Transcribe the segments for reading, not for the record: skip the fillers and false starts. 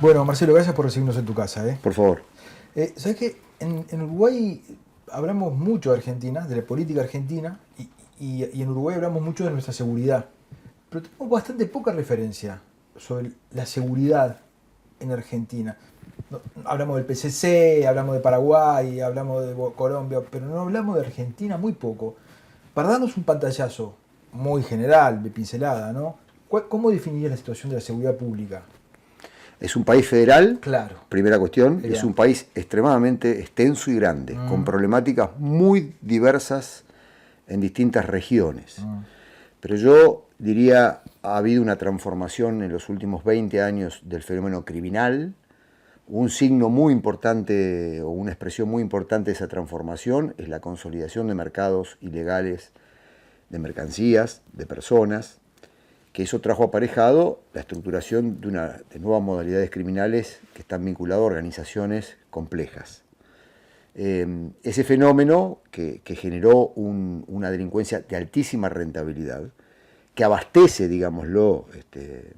Bueno, Marcelo, gracias por recibirnos en tu casa. Por favor. ¿Sabes qué? En Uruguay hablamos mucho de Argentina, de la política argentina, y en Uruguay hablamos mucho de nuestra seguridad. Pero tenemos bastante poca referencia sobre la seguridad en Argentina. Hablamos del PCC, hablamos de Paraguay, hablamos de Colombia, pero no hablamos de Argentina muy poco. Para darnos un pantallazo muy general, de pincelada, ¿no? ¿Cómo definirías la situación de la seguridad pública? Es un país federal, Claro. Primera cuestión, Bien. es un país extremadamente extenso y grande, con problemáticas muy diversas en distintas regiones. Pero yo diría, ha habido una transformación en los últimos 20 años del fenómeno criminal. Un signo muy importante o una expresión muy importante de esa transformación es la consolidación de mercados ilegales de mercancías, de personas, que eso trajo aparejado la estructuración de nuevas modalidades criminales que están vinculadas a organizaciones complejas. Ese fenómeno que generó una delincuencia de altísima rentabilidad, que abastece, digámoslo,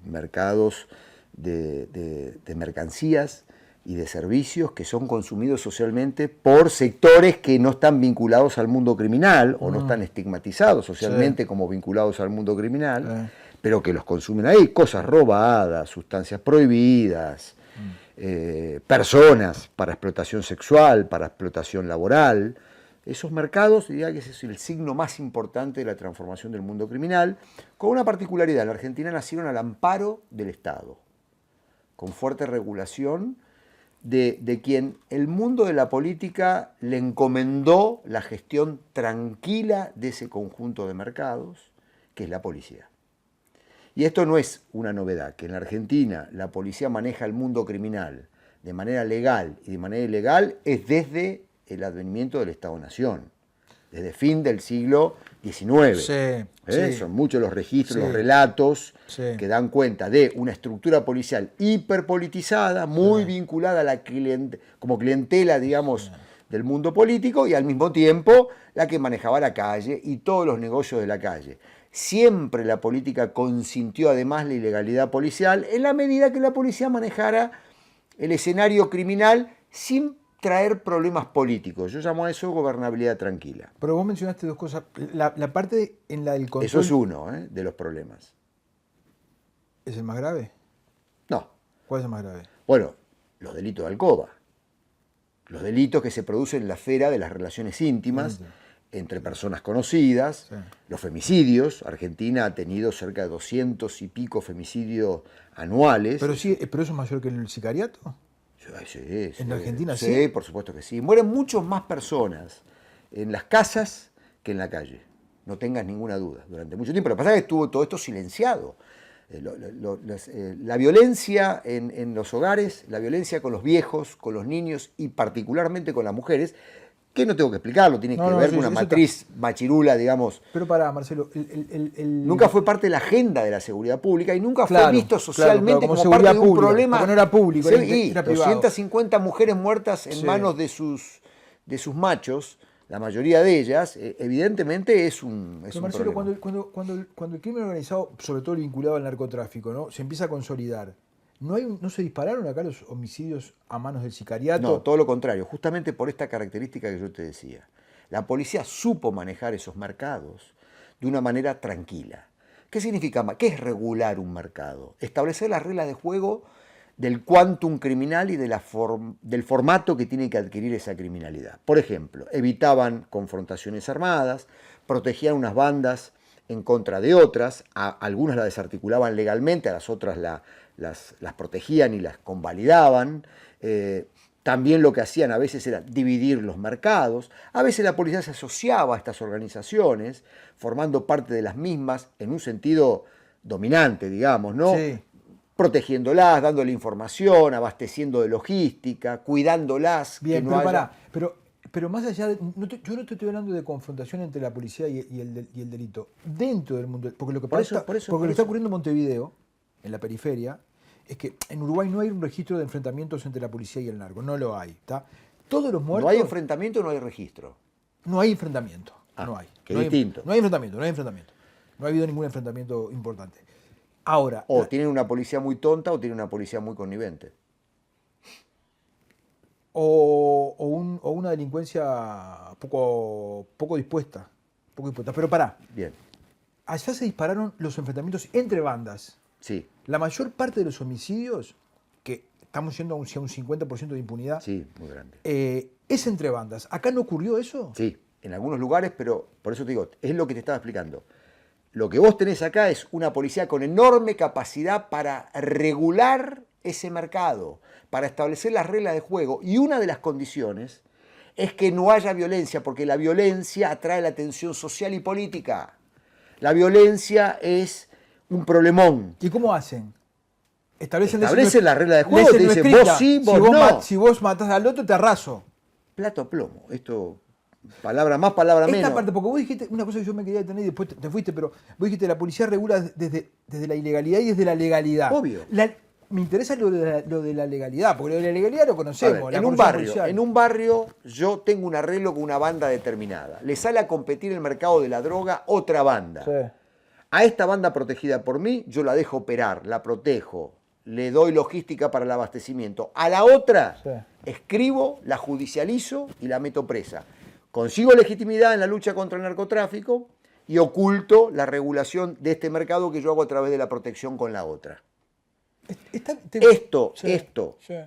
mercados de mercancías y de servicios que son consumidos socialmente por sectores que no están vinculados al mundo criminal o no están estigmatizados socialmente como vinculados al mundo criminal, pero que los consumen ahí, cosas robadas, sustancias prohibidas, personas para explotación sexual, para explotación laboral. Esos mercados, diría que ese es el signo más importante de la transformación del mundo criminal, con una particularidad: la Argentina nacieron al amparo del Estado, con fuerte regulación de quien el mundo de la política le encomendó la gestión tranquila de ese conjunto de mercados, que es la policía. Y esto no es una novedad, que en la Argentina la policía maneja el mundo criminal de manera legal y de manera ilegal es desde el advenimiento del Estado-Nación, desde fin del siglo XIX. Son muchos los registros, los relatos que dan cuenta de una estructura policial hiperpolitizada, muy vinculada a la como clientela, digamos, del mundo político, y al mismo tiempo la que manejaba la calle y todos los negocios de la calle. Siempre la política consintió además la ilegalidad policial en la medida que la policía manejara el escenario criminal sin traer problemas políticos. Yo llamo a eso gobernabilidad tranquila. Pero vos mencionaste dos cosas. La parte en la del control... Eso es uno de los problemas. ¿Es el más grave? No. ¿Cuál es el más grave? Bueno, los delitos de alcoba. Los delitos que se producen en la esfera de las relaciones íntimas entre personas conocidas, los femicidios. Argentina ha tenido cerca de 200 y pico femicidios anuales. ¿Pero eso es mayor que el sicariato? Sí, ¿En Argentina sí? Sí, por supuesto que sí. Mueren muchas más personas en las casas que en la calle. No tengas ninguna duda. Durante mucho tiempo. Lo que pasa es que estuvo todo esto silenciado. La violencia en los hogares, la violencia con los viejos, con los niños y particularmente con las mujeres, que no tengo que explicarlo, tiene que ver con una matriz machirula, digamos. Pero pará, Marcelo, nunca fue parte de la agenda de la seguridad pública y nunca fue visto socialmente como parte de un problema. Porque no era público, era privado. 250 mujeres muertas en manos de sus machos, la mayoría de ellas, evidentemente es un Marcelo, problema. Cuando el crimen organizado, sobre todo vinculado al narcotráfico, ¿no?, se empieza a consolidar, ¿no se dispararon acá los homicidios a manos del sicariato? No, todo lo contrario, justamente por esta característica que yo te decía. La policía supo manejar esos mercados de una manera tranquila. ¿Qué significa? ¿Qué es regular un mercado? Establecer las reglas de juego del quantum criminal y del formato que tiene que adquirir esa criminalidad. Por ejemplo, evitaban confrontaciones armadas, protegían unas bandas en contra de otras, algunas las desarticulaban legalmente, a las otras las protegían y las convalidaban. También lo que hacían a veces era dividir los mercados. A veces la policía se asociaba a estas organizaciones, formando parte de las mismas en un sentido dominante, digamos, ¿no? Sí. Protegiéndolas, dándole información, abasteciendo de logística, cuidándolas. Bien, que no pero haya... pará, pero más allá de... yo no te estoy hablando de confrontación entre la policía y el delito. Dentro del mundo... Porque lo que está ocurriendo en Montevideo, en la periferia, es que en Uruguay no hay un registro de enfrentamientos entre la policía y el narco. No lo hay, ¿está? Todos los muertos... ¿No hay enfrentamiento o no hay registro? No hay enfrentamiento. No hay. Qué distinto. No hay enfrentamiento. No ha habido ningún enfrentamiento importante. Ahora... O tienen una policía muy tonta o tienen una policía muy connivente. o una delincuencia poco dispuesta. Pero pará, Bien, allá se dispararon los enfrentamientos entre bandas. sí, La mayor parte de los homicidios, que estamos yendo hacia un 50% de impunidad, sí, muy grande. es entre bandas. ¿Acá no ocurrió eso? Sí, en algunos lugares, pero por eso te digo, es lo que te estaba explicando. Lo que vos tenés acá es una policía con enorme capacidad para regular ese mercado, para establecer las reglas de juego. Y una de las condiciones es que no haya violencia, porque la violencia atrae la atención social y política. La violencia es un problemón. ¿Y cómo hacen? Establecen las reglas de juego, te dicen vos sí, vos no. Si vos matás al otro, te arraso. Plato a plomo. Esto, palabra más, palabra menos. Esta parte, porque vos dijiste una cosa que yo me quería detener y después te fuiste, pero vos dijiste la policía regula desde la ilegalidad y desde la legalidad. Obvio. Me interesa lo de la legalidad, porque lo de la legalidad lo conocemos. A ver, en un barrio yo tengo un arreglo con una banda determinada. Le sale a competir el mercado de la droga otra banda. Sí. A esta banda protegida por mí, yo la dejo operar, la protejo, le doy logística para el abastecimiento. A la otra, Sí. escribo, la judicializo y la meto presa. Consigo legitimidad en la lucha contra el narcotráfico y oculto la regulación de este mercado que yo hago a través de la protección con la otra. Esto,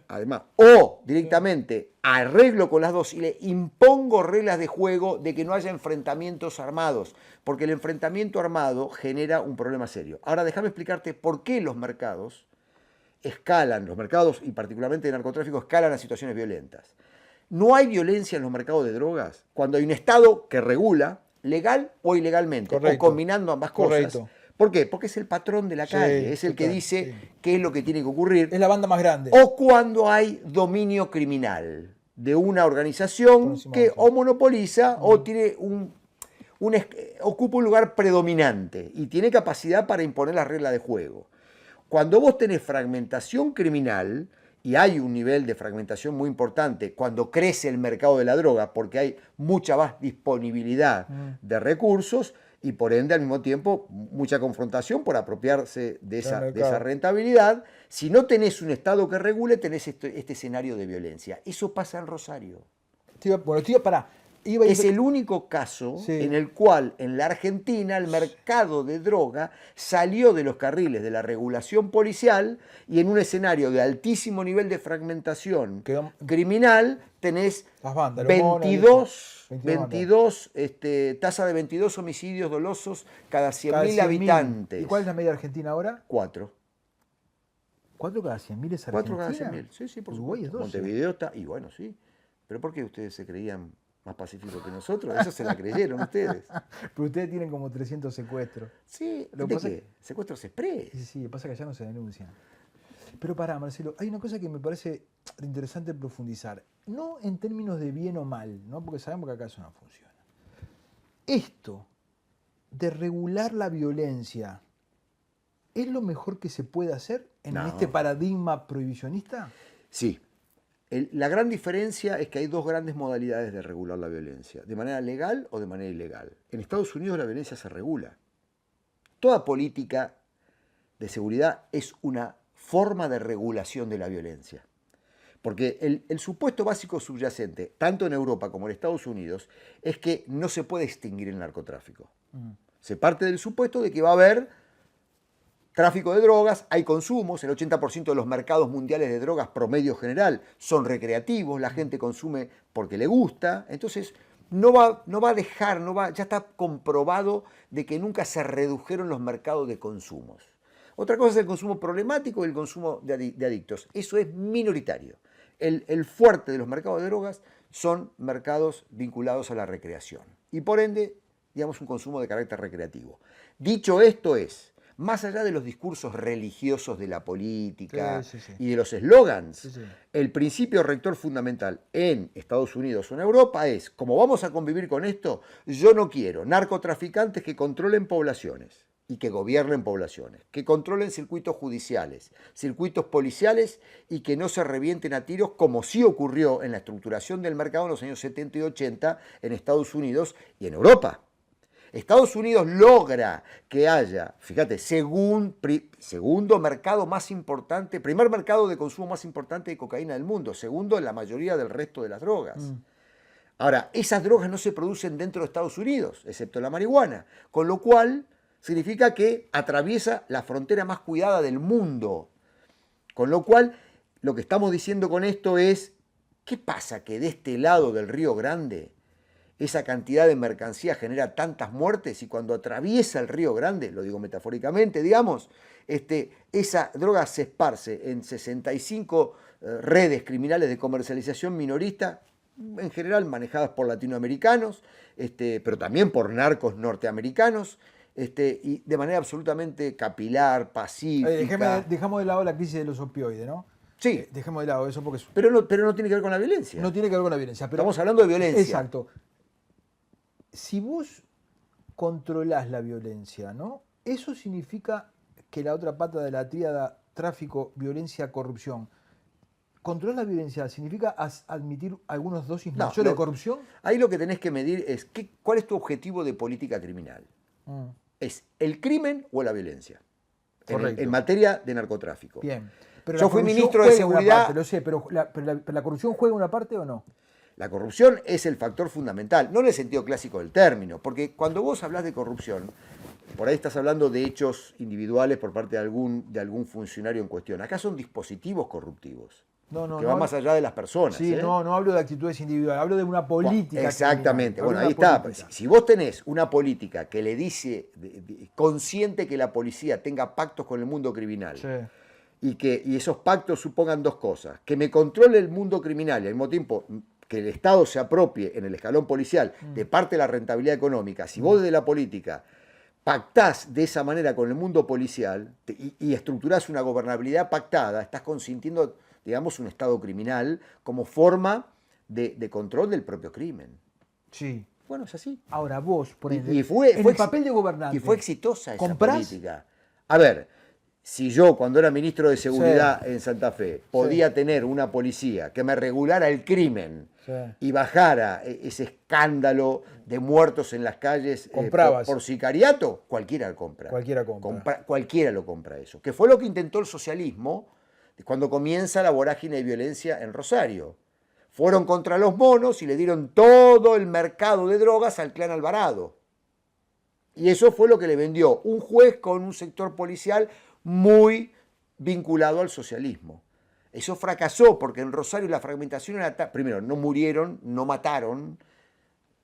además, o directamente arreglo con las dos y le impongo reglas de juego de que no haya enfrentamientos armados, porque el enfrentamiento armado genera un problema serio. Ahora déjame explicarte por qué los mercados y particularmente de narcotráfico escalan a situaciones violentas. No hay violencia en los mercados de drogas cuando hay un Estado que regula, legal o ilegalmente, Correcto. o combinando ambas cosas. Correcto. ¿Por qué? Porque es el patrón de la calle, es el que dice qué es lo que tiene que ocurrir. Es la banda más grande. O cuando hay dominio criminal de una organización que o monopoliza o tiene ocupa un lugar predominante y tiene capacidad para imponer las reglas de juego. Cuando vos tenés fragmentación criminal, y hay un nivel de fragmentación muy importante cuando crece el mercado de la droga, porque hay mucha más disponibilidad de recursos, y por ende al mismo tiempo mucha confrontación por apropiarse de esa rentabilidad. Si no tenés un Estado que regule, tenés este escenario de violencia. Eso pasa en Rosario. Es el único caso en el cual en la Argentina el mercado de droga salió de los carriles de la regulación policial y en un escenario de altísimo nivel de fragmentación criminal tenés las bandas, 22 tasa de 22 homicidios dolosos cada 100.000 habitantes. ¿Y cuál es la media argentina ahora? 4. 4 cada 100.000 es Argentina. 4 cada 100.000, sí, por Uruguay supuesto. es 12. Montevideo está, y bueno, sí. ¿Pero por qué ustedes se creían más pacíficos que nosotros? Eso se la creyeron ustedes. Pero ustedes tienen como 300 secuestros. Sí, Lo ¿de pasa qué? Secuestros express. Sí, lo que pasa es que allá no se denuncian. Pero pará, Marcelo, hay una cosa que me parece interesante profundizar. No en términos de bien o mal, ¿no? Porque sabemos que acá eso no funciona. Esto de regular la violencia, ¿es lo mejor que se puede hacer en este paradigma prohibicionista? Sí. La gran diferencia es que hay dos grandes modalidades de regular la violencia, de manera legal o de manera ilegal. En Estados Unidos la violencia se regula. Toda política de seguridad es una forma de regulación de la violencia. Porque el supuesto básico subyacente, tanto en Europa como en Estados Unidos, es que no se puede extinguir el narcotráfico. Se parte del supuesto de que va a haber tráfico de drogas, hay consumos, el 80% de los mercados mundiales de drogas promedio general son recreativos, la gente consume porque le gusta, entonces no va a dejar, ya está comprobado de que nunca se redujeron los mercados de consumos. Otra cosa es el consumo problemático y el consumo de adictos, eso es minoritario. El fuerte de los mercados de drogas son mercados vinculados a la recreación y por ende, digamos, un consumo de carácter recreativo. Dicho esto más allá de los discursos religiosos de la política y de los eslogans, el principio rector fundamental en Estados Unidos o en Europa es, como vamos a convivir con esto, yo no quiero narcotraficantes que controlen poblaciones y que gobiernen poblaciones, que controlen circuitos judiciales, circuitos policiales y que no se revienten a tiros como sí ocurrió en la estructuración del mercado en los años 70 y 80 en Estados Unidos y en Europa. Estados Unidos logra que haya, fíjate, segundo mercado más importante, primer mercado de consumo más importante de cocaína del mundo, segundo en la mayoría del resto de las drogas. Ahora, esas drogas no se producen dentro de Estados Unidos, excepto la marihuana, con lo cual significa que atraviesa la frontera más cuidada del mundo. Con lo cual, lo que estamos diciendo con esto es, ¿qué pasa que de este lado del Río Grande esa cantidad de mercancía genera tantas muertes y cuando atraviesa el Río Grande, lo digo metafóricamente, digamos, esa droga se esparce en 65 redes criminales de comercialización minorista, en general manejadas por latinoamericanos, pero también por narcos norteamericanos, y de manera absolutamente capilar, pacífica. Dejamos de lado la crisis de los opioides, ¿no? Sí. Dejemos de lado eso porque... Pero no tiene que ver con la violencia. No tiene que ver con la violencia. Pero, estamos hablando de violencia. Exacto. Si vos controlás la violencia, ¿no? Eso significa que la otra pata de la tríada tráfico, violencia, corrupción. ¿Controlar la violencia significa admitir algunas dosis mayores de corrupción? Ahí lo que tenés que medir es cuál es tu objetivo de política criminal. ¿Es el crimen o la violencia? En materia de narcotráfico. Bien. Pero yo fui ministro de Seguridad. Parte, lo sé, pero la corrupción juega una parte o no? La corrupción es el factor fundamental, no en el sentido clásico del término, porque cuando vos hablas de corrupción, por ahí estás hablando de hechos individuales por parte de algún funcionario en cuestión. Acá son dispositivos corruptivos. Que va más allá de las personas. Sí, no hablo de actitudes individuales, hablo de una política. Exactamente. Bueno, ahí está. Si vos tenés una política que le dice, consciente que la policía tenga pactos con el mundo criminal, y esos pactos supongan dos cosas: que me controle el mundo criminal y al mismo tiempo que el Estado se apropie en el escalón policial de parte de la rentabilidad económica. Si vos desde la política pactás de esa manera con el mundo policial y estructurás una gobernabilidad pactada, estás consintiendo, digamos, un Estado criminal como forma de control del propio crimen. Sí. Bueno, es así. Ahora vos, por ejemplo, en el papel de gobernante. Y fue exitosa esa política. A ver, si yo cuando era ministro de Seguridad en Santa Fe podía tener una policía que me regulara el crimen y bajara ese escándalo de muertos en las calles por sicariato, cualquiera lo compra. Cualquiera lo compra eso. Que fue lo que intentó el socialismo cuando comienza la vorágine de violencia en Rosario. Fueron contra los monos y le dieron todo el mercado de drogas al clan Alvarado. Y eso fue lo que le vendió un juez con un sector policial muy vinculado al socialismo. Eso fracasó porque en Rosario la fragmentación era primero, no murieron, no mataron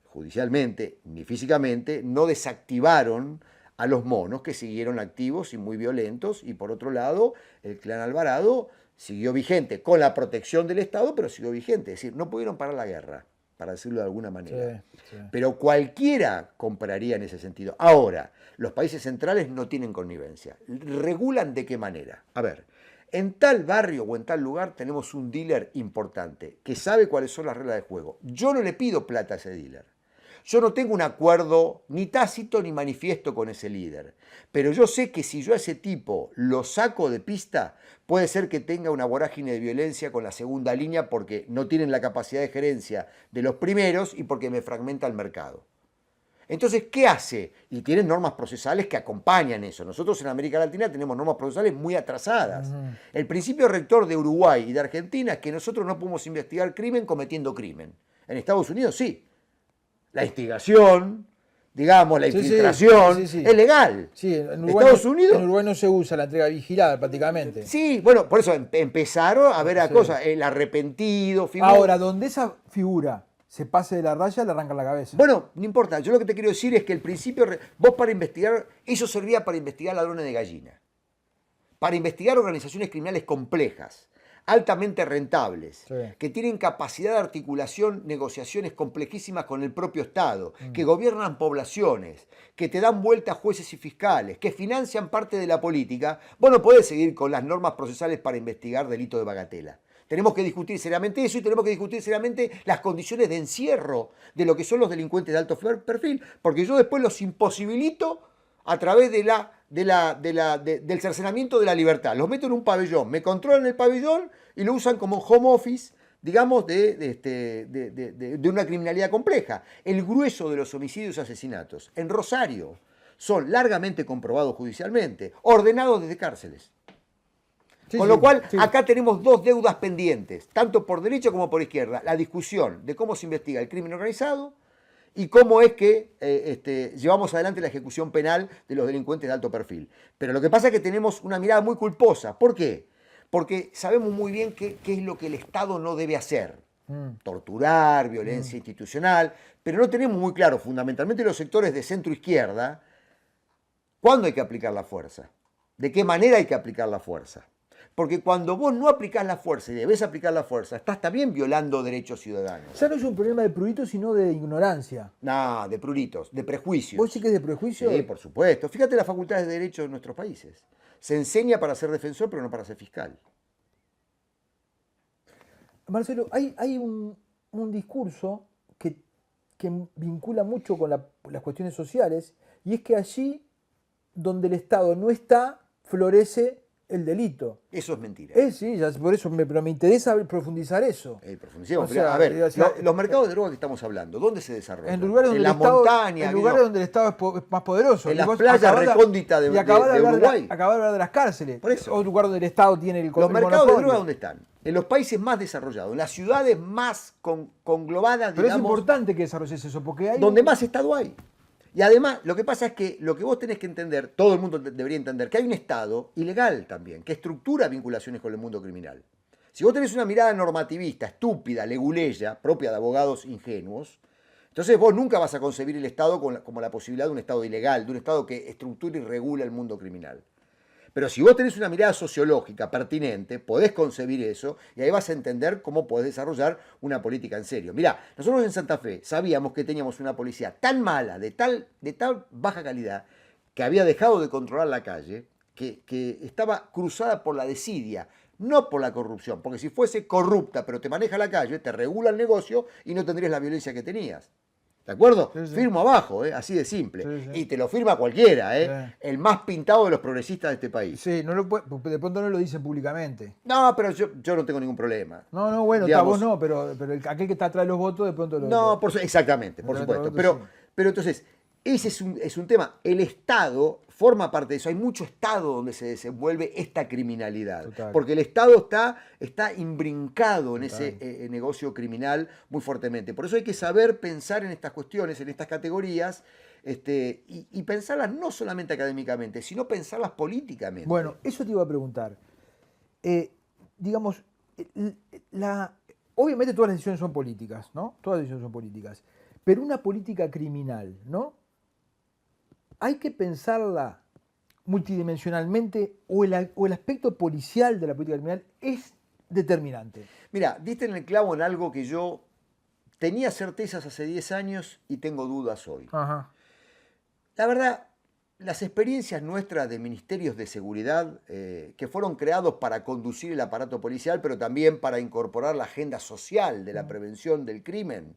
judicialmente ni físicamente, no desactivaron a los monos que siguieron activos y muy violentos, y por otro lado el clan Alvarado siguió vigente con la protección del Estado, pero siguió vigente, es decir, no pudieron parar la guerra, para decirlo de alguna manera. Pero cualquiera compraría en ese sentido. Ahora, los países centrales no tienen connivencia. ¿Regulan de qué manera? A ver, en tal barrio o en tal lugar tenemos un dealer importante que sabe cuáles son las reglas de juego. Yo no le pido plata a ese dealer. Yo no tengo un acuerdo ni tácito ni manifiesto con ese líder. Pero yo sé que si yo a ese tipo lo saco de pista, puede ser que tenga una vorágine de violencia con la segunda línea porque no tienen la capacidad de gerencia de los primeros y porque me fragmenta el mercado. Entonces, ¿qué hace? Y tienen normas procesales que acompañan eso. Nosotros en América Latina tenemos normas procesales muy atrasadas. El principio rector de Uruguay y de Argentina es que nosotros no podemos investigar crimen cometiendo crimen. En Estados Unidos sí. La instigación, digamos, la infiltración, es legal. Sí, en Uruguay no se usa la entrega vigilada prácticamente. Sí, bueno, por eso empezaron a ver cosas, el arrepentido. Ahora, donde esa figura se pase de la raya, le arrancan la cabeza. Bueno, no importa, yo lo que te quiero decir es que el principio, vos para investigar, eso servía para investigar ladrones de gallina, para investigar organizaciones criminales complejas, altamente rentables, que tienen capacidad de articulación, negociaciones complejísimas con el propio Estado, que gobiernan poblaciones, que te dan vuelta a jueces y fiscales, que financian parte de la política. Vos no podés seguir con las normas procesales para investigar delito de bagatela. Tenemos que discutir seriamente eso y tenemos que discutir seriamente las condiciones de encierro de lo que son los delincuentes de alto perfil, porque yo después los imposibilito a través del cercenamiento de la libertad. Los meto en un pabellón, me controlan el pabellón y lo usan como home office digamos, de una criminalidad compleja. El grueso de los homicidios y asesinatos en Rosario son largamente comprobados judicialmente, ordenados desde cárceles. Sí, Con lo sí, cual, sí. acá tenemos dos deudas pendientes, tanto por derecha como por izquierda. La discusión de cómo se investiga el crimen organizado y cómo es que llevamos adelante la ejecución penal de los delincuentes de alto perfil. Pero lo que pasa es que tenemos una mirada muy culposa. ¿Por qué? Porque sabemos muy bien qué es lo que el Estado no debe hacer. Torturar, violencia institucional, pero no tenemos muy claro, fundamentalmente los sectores de centro-izquierda, cuándo hay que aplicar la fuerza, de qué manera hay que aplicar la fuerza. Porque cuando vos no aplicás la fuerza y debés aplicar la fuerza, estás también violando derechos ciudadanos. Ya no es un problema de prurito, sino de ignorancia. No, de pruritos, de prejuicios. ¿Vos sí que es de prejuicio? Sí, por supuesto. Fíjate las facultades de derecho de nuestros países. Se enseña para ser defensor, pero no para ser fiscal. Marcelo, hay un discurso que vincula mucho con las cuestiones sociales, y es que allí donde el Estado no está, florece el delito. Eso es mentira. Sí, por eso, pero me interesa profundizar eso. Profundicemos. O sea, A ver, o sea, los mercados de droga que estamos hablando, ¿dónde se desarrollan? En lugares donde en la el Estado, montaña. en lugares donde el Estado es más poderoso. En Y las vos playas acabás recónditas y acabás de Uruguay. Acabás de hablar de las cárceles. Por eso. O lugar donde el Estado tiene el Los mercados de monopolio. droga, ¿dónde están? En los países más desarrollados, en las ciudades más conglobadas, Pero digamos, es importante que desarrolles eso, porque hay donde más Estado hay. Y además, lo que pasa es que lo que vos tenés que entender, todo el mundo debería entender, que hay un Estado ilegal también, que estructura vinculaciones con el mundo criminal. Si vos tenés una mirada normativista, estúpida, leguleya, propia de abogados ingenuos, entonces vos nunca vas a concebir el Estado como la posibilidad de un Estado ilegal, de un Estado que estructura y regula el mundo criminal. Pero si vos tenés una mirada sociológica pertinente, podés concebir eso y ahí vas a entender cómo podés desarrollar una política en serio. Mirá, nosotros en Santa Fe sabíamos que teníamos una policía tan mala, de tal baja calidad, que había dejado de controlar la calle, que estaba cruzada por la desidia, no por la corrupción, porque si fuese corrupta pero te maneja la calle, te regula el negocio y no tendrías la violencia que tenías. ¿De acuerdo? Sí, sí. Firmo abajo, así de simple. Sí, sí. Y te lo firma cualquiera, Sí. el más pintado de los progresistas de este país. Sí, de pronto no lo dicen públicamente. No, pero yo no tengo ningún problema. No, bueno, Digamos, vos no, pero aquel que está atrás de los votos de pronto lo... No, exactamente, por Los supuesto. votos, Pero entonces, ese es un tema. El Estado forma parte de eso. Hay mucho Estado donde se desenvuelve esta criminalidad. Total. Porque el Estado está imbrincado en Total. ese negocio criminal muy fuertemente. Por eso hay que saber pensar en estas cuestiones, en estas categorías, y pensarlas no solamente académicamente, sino pensarlas políticamente. Bueno, eso te iba a preguntar. Digamos, obviamente todas las decisiones son políticas, ¿no? Todas las decisiones son políticas. Pero una política criminal, ¿no? Hay que pensarla multidimensionalmente o el aspecto policial de la política criminal es determinante. Mira, diste en el clavo en algo que yo tenía certezas hace 10 años y tengo dudas hoy. Ajá. La verdad, las experiencias nuestras de ministerios de seguridad que fueron creados para conducir el aparato policial, pero también para incorporar la agenda social de la prevención del crimen,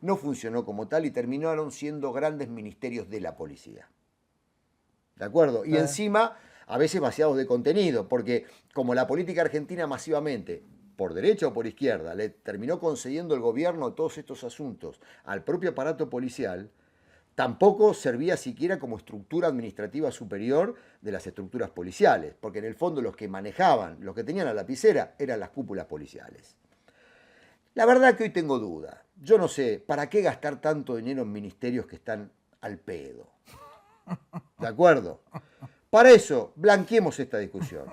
no funcionó como tal y terminaron siendo grandes ministerios de la policía. ¿De acuerdo? Y encima, a veces vaciados de contenido, porque como la política argentina masivamente, por derecha o por izquierda, le terminó concediendo el gobierno todos estos asuntos al propio aparato policial, tampoco servía siquiera como estructura administrativa superior de las estructuras policiales, porque en el fondo los que manejaban, los que tenían la lapicera, eran las cúpulas policiales. La verdad que hoy tengo duda. Yo no sé, ¿para qué gastar tanto dinero en ministerios que están al pedo? ¿De acuerdo? Para eso, blanqueemos esta discusión.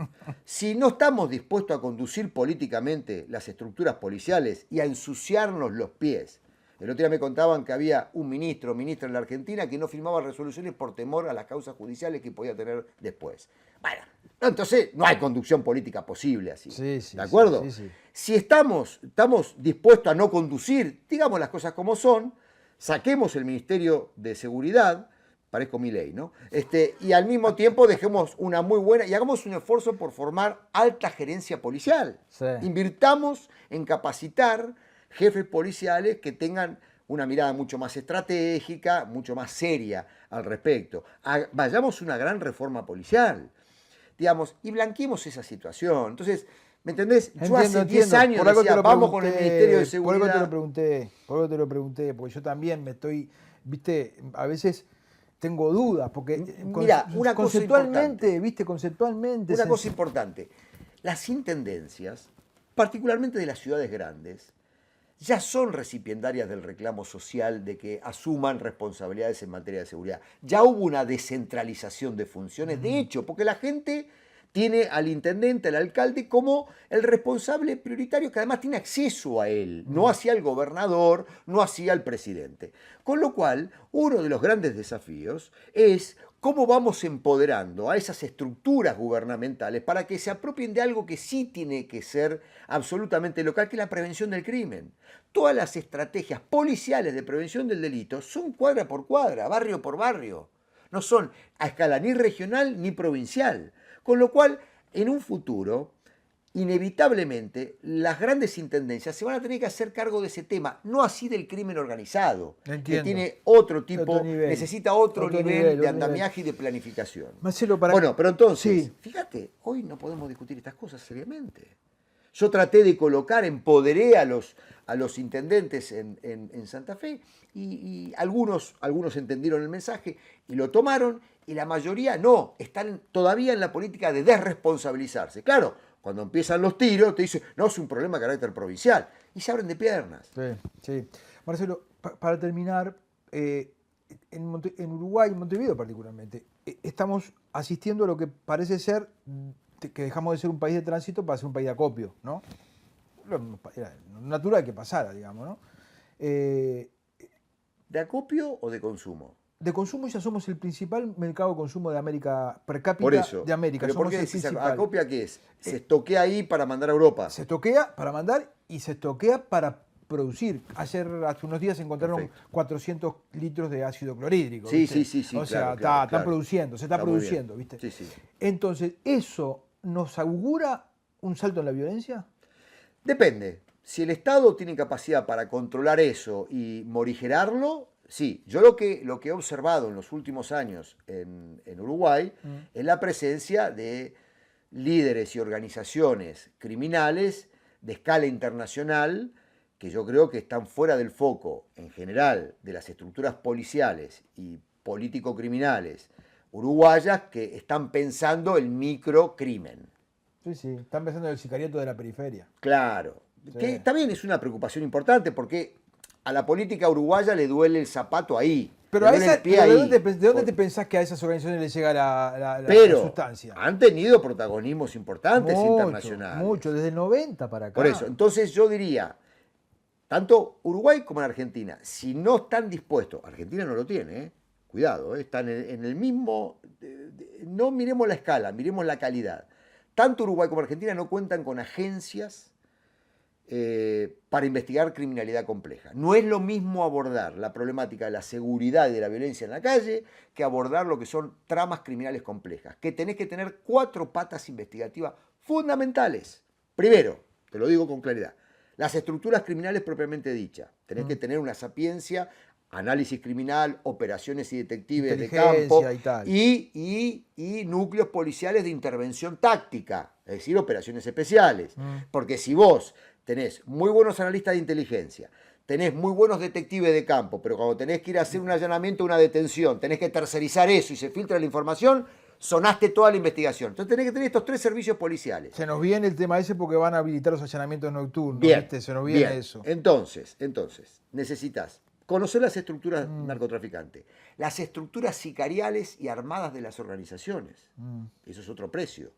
Si no estamos dispuestos a conducir políticamente las estructuras policiales y a ensuciarnos los pies. El otro día me contaban que había un ministro o ministra en la Argentina que no firmaba resoluciones por temor a las causas judiciales que podía tener después. Bueno, entonces no hay conducción política posible así. Sí, sí, ¿de acuerdo? sí, sí. Si estamos dispuestos a no conducir, digamos las cosas como son, saquemos el Ministerio de Seguridad, parezco Milei, ¿no? Y al mismo tiempo dejemos una muy buena, y hagamos un esfuerzo por formar alta gerencia policial. Sí. Invirtamos en capacitar jefes policiales que tengan una mirada mucho más estratégica, mucho más seria al respecto. Vayamos a una gran reforma policial, digamos, y blanqueemos esa situación. Entonces, ¿Me entendés? Yo Entiendo, hace 10 entiendo. años Por algo te decía, lo vamos con el pregunté, Ministerio de Por algo te Seguridad. lo pregunté, porque yo también me estoy, viste, a veces tengo dudas, porque Mira, una cosa conceptualmente, importante. viste, conceptualmente. Una cosa importante. Las intendencias, particularmente de las ciudades grandes, ya son recipiendarias del reclamo social de que asuman responsabilidades en materia de seguridad. Ya hubo una descentralización de funciones, de hecho, porque la gente tiene al intendente, al alcalde, como el responsable prioritario que además tiene acceso a él, no hacia el gobernador, no hacia el presidente. Con lo cual, uno de los grandes desafíos es cómo vamos empoderando a esas estructuras gubernamentales para que se apropien de algo que sí tiene que ser absolutamente local, que es la prevención del crimen. Todas las estrategias policiales de prevención del delito son cuadra por cuadra, barrio por barrio. No son a escala ni regional ni provincial. Con lo cual, en un futuro, inevitablemente, las grandes intendencias se van a tener que hacer cargo de ese tema, no así del crimen organizado, Entiendo. que tiene otro tipo, Otro nivel. necesita otro nivel de otro andamiaje y de planificación. Marcelo, Bueno, pero entonces, Sí. fíjate, hoy no podemos discutir estas cosas seriamente. Yo traté de colocar, empoderé a los intendentes en Santa Fe y algunos entendieron el mensaje y lo tomaron y la mayoría no, están todavía en la política de desresponsabilizarse. Claro, cuando empiezan los tiros te dicen, no, es un problema de carácter provincial y se abren de piernas. Sí, sí. Marcelo, para terminar, en Uruguay, en Montevideo particularmente, estamos asistiendo a lo que parece ser que dejamos de ser un país de tránsito para ser un país de acopio, ¿no? Era natural que pasara, digamos, ¿no? ¿De acopio o de consumo? De consumo ya somos el principal mercado de consumo de América, per cápita Por eso. de América. ¿Pero por Somos qué el decís principal. acopia qué es? Se estoquea ahí para mandar a Europa. Se estoquea para mandar y se estoquea para producir. Hace unos días encontraron Perfecto. 400 litros de ácido clorhídrico. Sí, ¿viste? sí. O Claro, sea, claro. están produciendo, se está muy bien. produciendo, ¿viste? Sí. Entonces, ¿eso nos augura un salto en la violencia? Depende. Si el Estado tiene capacidad para controlar eso y morigerarlo, sí. Yo lo que he observado en los últimos años en Uruguay es la presencia de líderes y organizaciones criminales de escala internacional que yo creo que están fuera del foco en general de las estructuras policiales y político-criminales uruguayas que están pensando el microcrimen. Sí, están pensando en el sicariato de la periferia. Claro, Sí. que también es una preocupación importante porque a la política uruguaya le duele el zapato ahí. Pero, le duele el pie ahí. ¿de dónde te pensás que a esas organizaciones les llega la Pero sustancia? han tenido protagonismos importantes internacionales. Mucho, desde el 90 para acá. Por eso, entonces yo diría, tanto Uruguay como en Argentina, si no están dispuestos, Argentina no lo tiene, cuidado, están en el mismo, no miremos la escala, miremos la calidad. Tanto Uruguay como Argentina no cuentan con agencias para investigar criminalidad compleja. No es lo mismo abordar la problemática de la seguridad y de la violencia en la calle que abordar lo que son tramas criminales complejas, que tenés que tener 4 patas investigativas fundamentales. Primero, te lo digo con claridad, las estructuras criminales propiamente dichas. Tenés que tener una sapiencia, análisis criminal, operaciones y detectives de campo y tal. y núcleos policiales de intervención táctica, es decir, operaciones especiales. Porque si vos tenés muy buenos analistas de inteligencia, tenés muy buenos detectives de campo, pero cuando tenés que ir a hacer un allanamiento, una detención, tenés que tercerizar eso y se filtra la información, sonaste toda la investigación. Entonces tenés que tener estos 3 servicios policiales. Se nos viene el tema ese porque van a habilitar los allanamientos nocturnos. Bien, ¿viste? Se nos viene bien. eso. Entonces, necesitas conocer las estructuras narcotraficantes, las estructuras sicariales y armadas de las organizaciones. Eso es otro precio,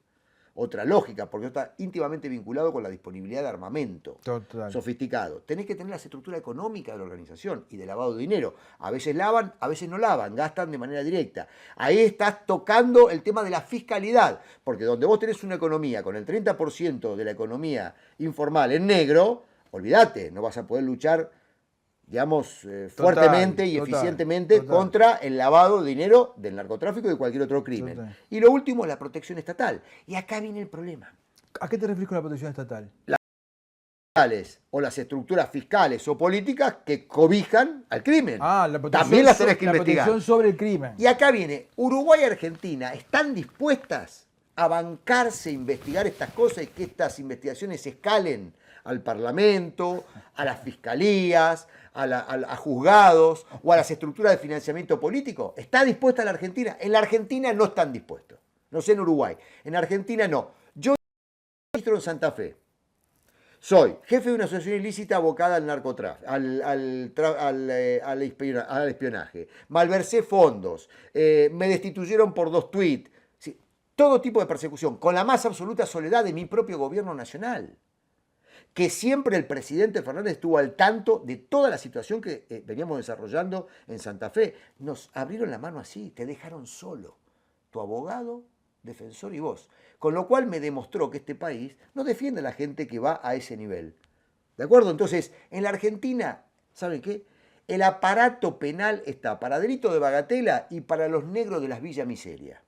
otra lógica, porque está íntimamente vinculado con la disponibilidad de armamento Total. sofisticado. Tenés que tener la estructura económica de la organización y de lavado de dinero. A veces lavan, a veces no lavan, gastan de manera directa. Ahí estás tocando el tema de la fiscalidad, porque donde vos tenés una economía con el 30% de la economía informal en negro, olvídate, no vas a poder luchar, digamos, fuertemente y eficientemente contra el lavado de dinero del narcotráfico y de cualquier otro crimen. Total. Y lo último, la protección estatal. Y acá viene el problema. ¿A qué te refieres con la protección estatal? O las estructuras fiscales o políticas que cobijan al crimen. La protección También las tenés que la investigar. protección sobre el crimen. Y acá viene, Uruguay y Argentina están dispuestas a bancarse investigar estas cosas y que estas investigaciones escalen al Parlamento, a las fiscalías, a juzgados o a las estructuras de financiamiento político? ¿Está dispuesta la Argentina? En la Argentina no están dispuestos. No sé en Uruguay. En Argentina no. Yo soy ministro en Santa Fe. Soy jefe de una asociación ilícita abocada al narcotráfico, al espionaje. Malversé fondos. Me destituyeron por 2 tweets. Sí, todo tipo de persecución, con la más absoluta soledad de mi propio gobierno nacional. Que siempre el presidente Fernández estuvo al tanto de toda la situación que veníamos desarrollando en Santa Fe. Nos abrieron la mano así, te dejaron solo. Tu abogado, defensor y vos. Con lo cual me demostró que este país no defiende a la gente que va a ese nivel. ¿De acuerdo? Entonces, en la Argentina, ¿saben qué? El aparato penal está para delito de bagatela y para los negros de las Villa Miseria.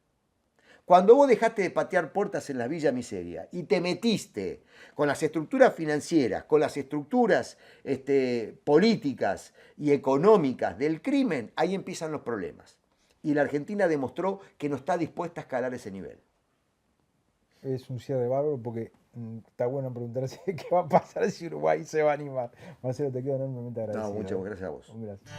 Cuando vos dejaste de patear puertas en la Villa Miseria y te metiste con las estructuras financieras, con las estructuras políticas y económicas del crimen, ahí empiezan los problemas. Y la Argentina demostró que no está dispuesta a escalar ese nivel. Es un cierre bárbaro porque está bueno preguntarse qué va a pasar si Uruguay se va a animar. Marcelo, te quedo enormemente agradecido. No, muchas gracias a vos. Gracias.